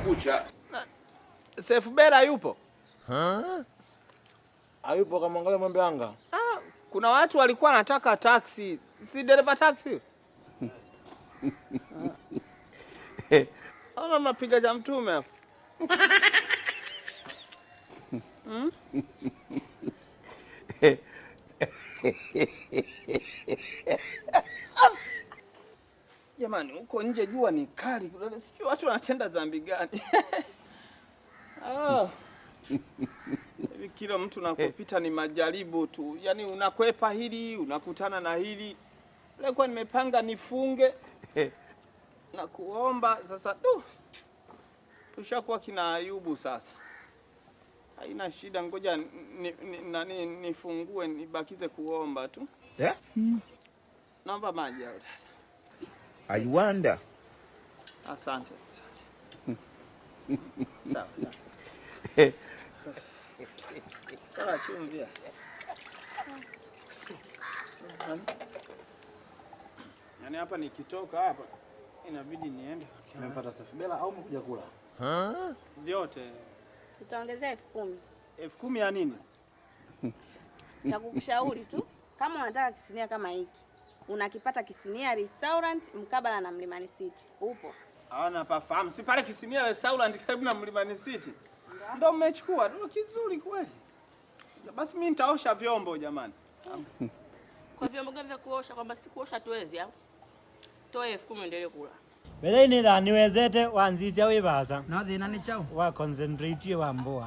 kucha. Sefubera yupo? Hayupo, kamwangalia mwembe anga. Kuna watu walikuwa wanataka taxi. Si dereva taxi? Ana mapiga cha mtume hapo. Jamani, huko nje jua ni kali. Sijui watu wanatenda dhambi gani. Hivi kila mtu nakupita ni majaribu tu. Yaani unakwepa hili, unakutana na hili. Leo nimepanga nifunge na kuomba sasa tushakuwa kina Ayubu sasa. Haina shida, ngoja nifungue nibakize kuomba tu. Yeah? Naomba maji hapo. I wonder. Asante. Sawa. Sawa chumvia. Yaani hapa nikitoka hapa inabidi niende. Umempata Sefubera au umekuja kula? Vyote. Tutaongezea 10,000. 10,000 ya nini? Cha kukushauri tu, kama unataka kisinia kama hiki, unakipata Kisinia Restaurant mkabala na Mlimani City. Upo? Hawana pafahamu. Si pale Kisinia Restaurant karibu na Mlimani City. Ndio mmechukua. Ndio kizuri kweli. Basi mimi nitaosha vyombo jamani. Kwa vyombo gani vya kuosha, kwamba si kuosha tuwezi au? Toe 10,000 endelee kula. Bele ni dhani wezete wanzizia wibaza. Na dhina ni chao. Wa concentrate wa mboa.